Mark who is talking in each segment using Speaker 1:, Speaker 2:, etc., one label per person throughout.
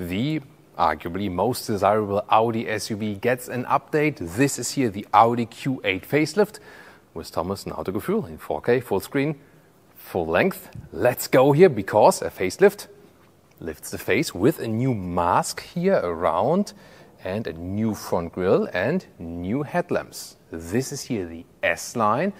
Speaker 1: the arguably most desirable Audi SUV gets an update. This is here the Audi Q8 facelift with Thomas and Autogefühl in 4K, full screen, full length. Let's go here because a facelift lifts the face with a new mask here around and a new front grille and new headlamps. This is here the S-Line,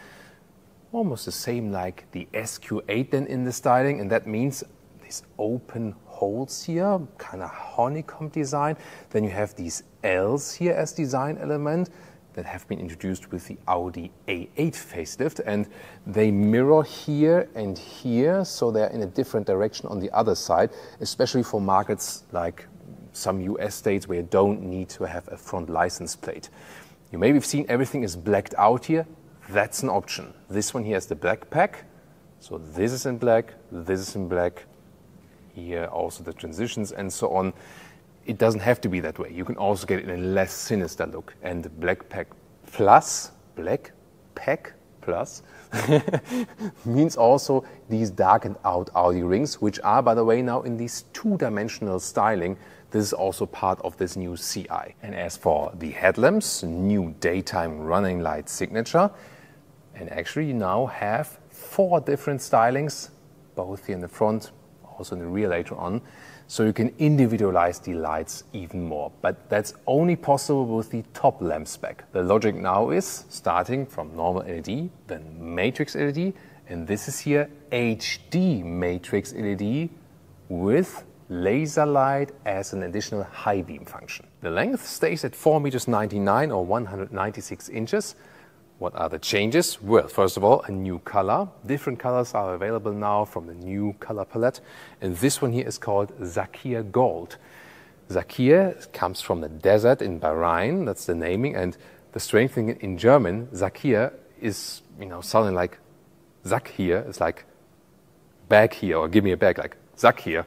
Speaker 1: almost the same like the SQ8 then in the styling, and that means these open holes here, kind of honeycomb design. Then you have these L's here as design element that have been introduced with the Audi A8 facelift, and they mirror here and here, so they're in a different direction on the other side, especially for markets like some US states where you don't need to have a front license plate. You maybe have seen everything is blacked out here. That's an option. This one here is the black pack. So this is in black, this is in black. Here also the transitions and so on. It doesn't have to be that way. You can also get it in a less sinister look. And the black pack plus, means also these darkened out Audi rings, which are, by the way, now in this two-dimensional styling. This is also part of this new CI. And as for the headlamps, new daytime running light signature. And actually you now have 4 different stylings, both here in the front, also in the rear later on. So you can individualize the lights even more. But that's only possible with the top lamp spec. The logic now is starting from normal LED, then matrix LED, and this is here HD matrix LED with laser light as an additional high beam function. The length stays at 4.99 meters or 196 inches. What are the changes? Well, first of all, a new color. Different colors are available now from the new color palette. And this one here is called Zakir Gold. Zakir comes from the desert in Bahrain. That's the naming. And the strange thing in German, Zakir is, sounding like Zack here. It's like bag here, or give me a bag, like Zack here.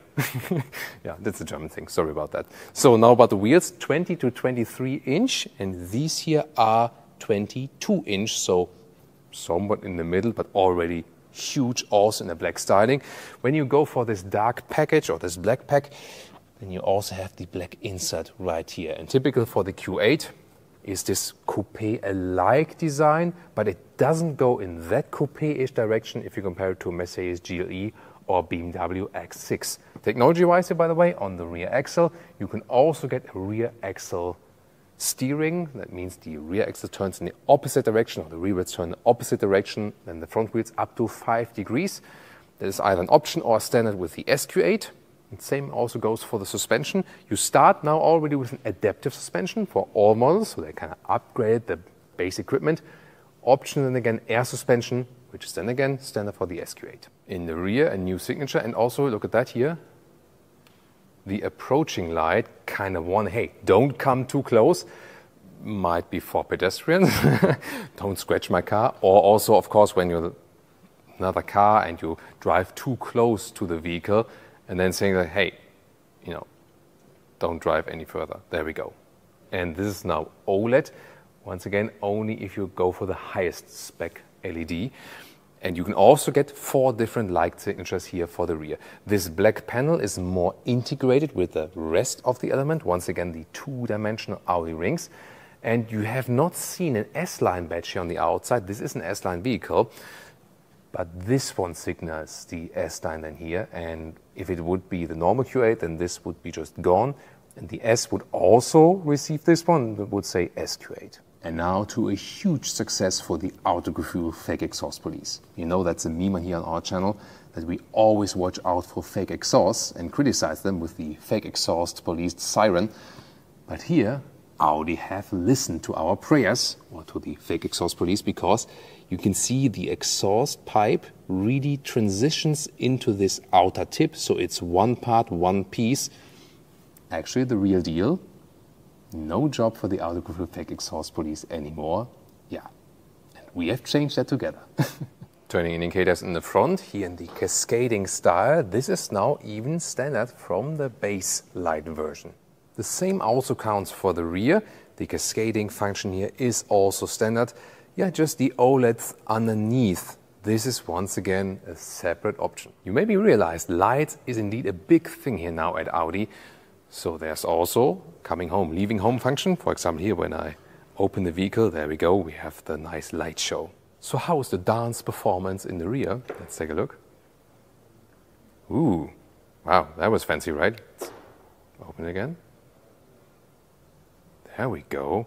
Speaker 1: Yeah, that's a German thing. Sorry about that. So now about the wheels, 20 to 23 inch. And these here are 22 inch, so somewhat in the middle, but already huge, also in a black styling. When you go for this dark package or this black pack, then you also have the black insert right here. And typical for the Q8 is this coupe-alike design, but it doesn't go in that coupe-ish direction if you compare it to a Mercedes GLE or BMW X6. Technology-wise, by the way, on the rear axle, you can also get a rear axle steering. That means the rear axle turns in the opposite direction, or the rear wheels turn in the opposite direction than the front wheels, up to 5 degrees. That is either an option or a standard with the SQ8. And same also goes for the suspension. You start now already with an adaptive suspension for all models, so they kind of upgrade the base equipment. Option then again air suspension, which is then again standard for the SQ8. In the rear, a new signature, and also look at that here. The approaching light, kind of one, hey, don't come too close, might be for pedestrians, don't scratch my car, or also, of course, when you're another car and you drive too close to the vehicle and then saying that, hey, don't drive any further. There we go. And this is now OLED, once again, only if you go for the highest spec LED. And you can also get 4 different light signatures here for the rear. This black panel is more integrated with the rest of the element. Once again, the two-dimensional Audi rings. And you have not seen an S-Line badge here on the outside. This is an S-Line vehicle. But this one signals the S-Line then here. And if it would be the normal Q8, then this would be just gone. And the S would also receive this one. It would say SQ8. And now to a huge success for the Autogefühl fake exhaust police. You know that's a meme here on our channel, that we always watch out for fake exhausts and criticize them with the fake exhaust police siren. But here, Audi have listened to our prayers, or to the fake exhaust police, because you can see the exhaust pipe really transitions into this outer tip, so it's one part, one piece. Actually the real deal. No job for the Autogefühl fake exhaust police anymore. Yeah, and we have changed that together. Turning indicators in the front, here in the cascading style. This is now even standard from the base light version. The same also counts for the rear. The cascading function here is also standard. Yeah, just the OLEDs underneath. This is once again a separate option. You maybe realized light is indeed a big thing here now at Audi. So there's also coming home, leaving home function. For example, here when I open the vehicle, there we go, we have the nice light show. So how is the dance performance in the rear? Let's take a look. Ooh, wow, that was fancy, right? Let's open it again. There we go.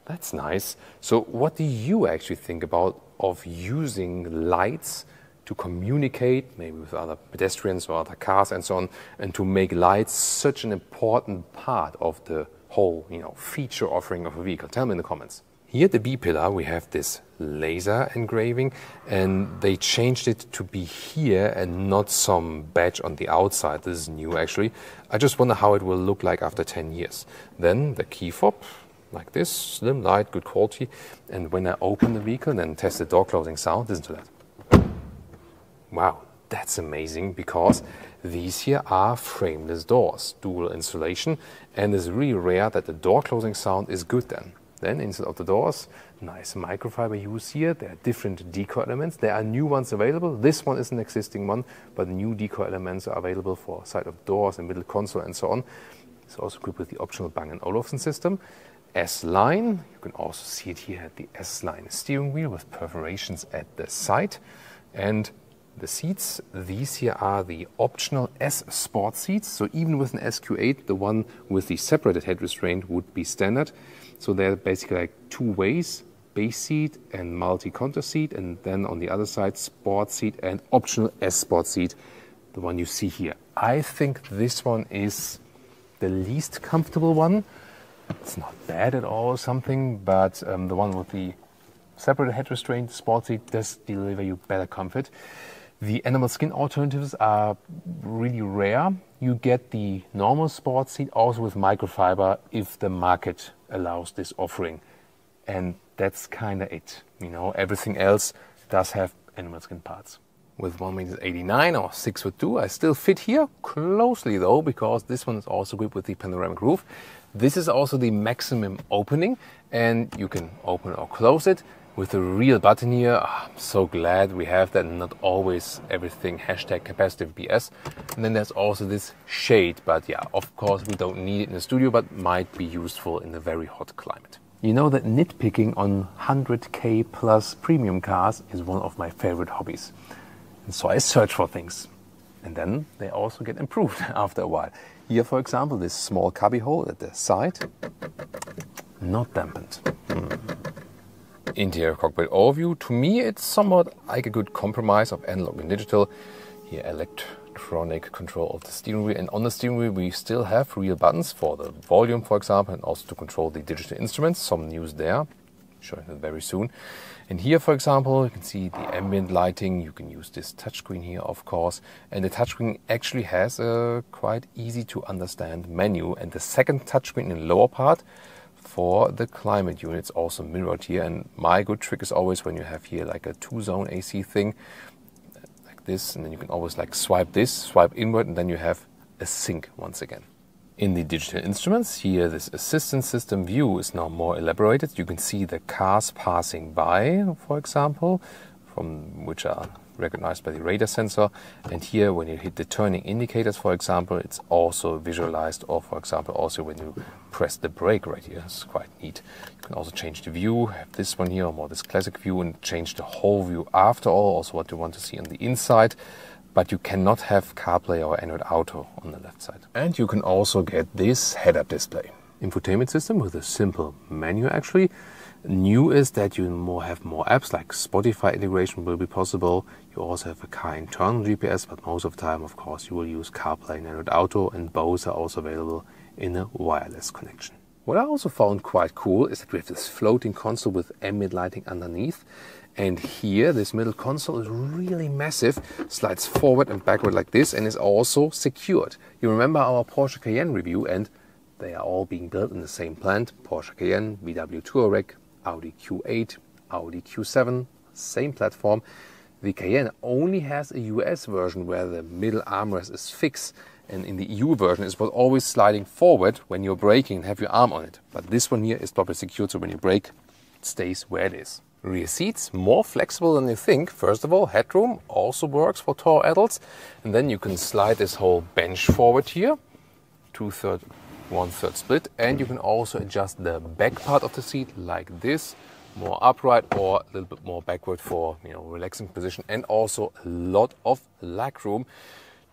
Speaker 1: That's nice. So what do you actually think about of using lights to communicate maybe with other pedestrians or other cars and so on, and to make lights such an important part of the whole, feature offering of a vehicle? Tell me in the comments. Here at the B pillar we have this laser engraving, and they changed it to be here and not some badge on the outside. This is new actually. I just wonder how it will look like after 10 years. Then the key fob, like this, slim, light, good quality. And when I open the vehicle and then test the door closing sound, listen to that. Wow, that's amazing, because these here are frameless doors, dual insulation, and it's really rare that the door closing sound is good then. Then inside of the doors, nice microfiber use here. There are different decor elements. There are new ones available. This one is an existing one, but new decor elements are available for side of doors and middle console and so on. It's also equipped with the optional Bang & Olufsen system. S-line, you can also see it here at the S-line steering wheel with perforations at the side. And the seats, these here are the optional S Sport seats. So even with an SQ8, the one with the separated head restraint would be standard. So they're basically like two ways, base seat and multi-contour seat, and then on the other side, sport seat and optional S Sport seat, the one you see here. I think this one is the least comfortable one. It's not bad at all or something, but the one with the separated head restraint, sport seat, does deliver you better comfort. The animal skin alternatives are really rare. You get the normal sport seat also with microfiber if the market allows this offering. And that's kind of it. Everything else does have animal skin parts. With 1.89 m or 6'2", I still fit here closely though, because this one is also equipped with the panoramic roof. This is also the maximum opening, and you can open or close it with a real button here. I'm so glad we have that, and not always everything #capacitive BS. And then there's also this shade, but yeah, of course we don't need it in the studio, but might be useful in a very hot climate. You know that nitpicking on 100K plus premium cars is one of my favorite hobbies. And so I search for things. And then they also get improved after a while. Here, for example, this small cubby hole at the side, not dampened. Interior cockpit overview. To me, it's somewhat like a good compromise of analog and digital. Here, electronic control of the steering wheel. And on the steering wheel, we still have real buttons for the volume, for example, and also to control the digital instruments. Some news there. Showing that very soon. And here, for example, you can see the ambient lighting. You can use this touchscreen here, of course. And the touchscreen actually has a quite easy to understand menu. And the second touchscreen in the lower part for the climate units also mirrored here. And my good trick is always when you have here like a 2-zone AC thing, like this, and then you can always like swipe this, swipe inward, and then you have a sync once again. In the digital instruments, here this assistance system view is now more elaborated. You can see the cars passing by, for example, from which are recognized by the radar sensor. And here, when you hit the turning indicators, for example, it's also visualized, or for example, also when you press the brake right here. It's quite neat. You can also change the view, have this one here, or more this classic view, and change the whole view after all, also what you want to see on the inside. But you cannot have CarPlay or Android Auto on the left side. And you can also get this head-up display. Infotainment system with a simple menu actually. New is that you have more apps, like Spotify integration will be possible. You also have a car internal GPS, but most of the time, of course, you will use CarPlay and Android Auto, and both are also available in a wireless connection. What I also found quite cool is that we have this floating console with ambient lighting underneath. And here, this middle console is really massive, slides forward and backward like this, and is also secured. You remember our Porsche Cayenne review, and they are all being built in the same plant. Porsche Cayenne, VW Touareg, Audi Q8, Audi Q7, same platform. The Cayenne only has a US version where the middle armrest is fixed, and in the EU version it's always sliding forward when you're braking and have your arm on it. But this one here is properly secured, so when you brake, it stays where it is. Rear seats, more flexible than you think. First of all, headroom also works for tall adults. And then you can slide this whole bench forward here 2/3, 1/3 split, and you can also adjust the back part of the seat like this, more upright or a little bit more backward for relaxing position, and also a lot of leg room.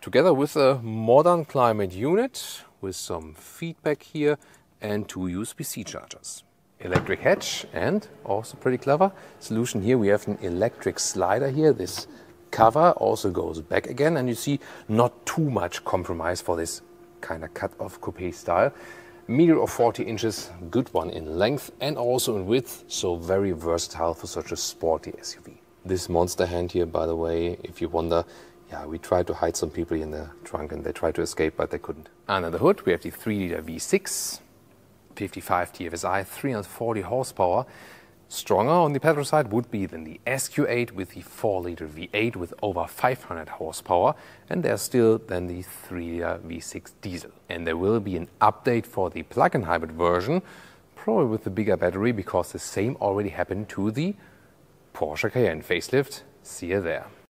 Speaker 1: Together with a modern climate unit with some feedback here and 2 USB-C chargers. Electric hatch, and also pretty clever solution here. We have an electric slider here. This cover also goes back again, and you see not too much compromise for this kind of cut-off coupe style. Meter of 40 inches, good one in length and also in width, so very versatile for such a sporty SUV. This monster hand here, by the way, if you wonder, yeah, we tried to hide some people in the trunk and they tried to escape, but they couldn't. Under the hood, we have the 3-liter V6, 55 TFSI, 340 horsepower. Stronger on the petrol side would be than the SQ8 with the 4-liter V8 with over 500 horsepower, and there's still then the 3-liter V6 diesel. And there will be an update for the plug-in hybrid version, probably with the bigger battery, because the same already happened to the Porsche Cayenne facelift. See you there.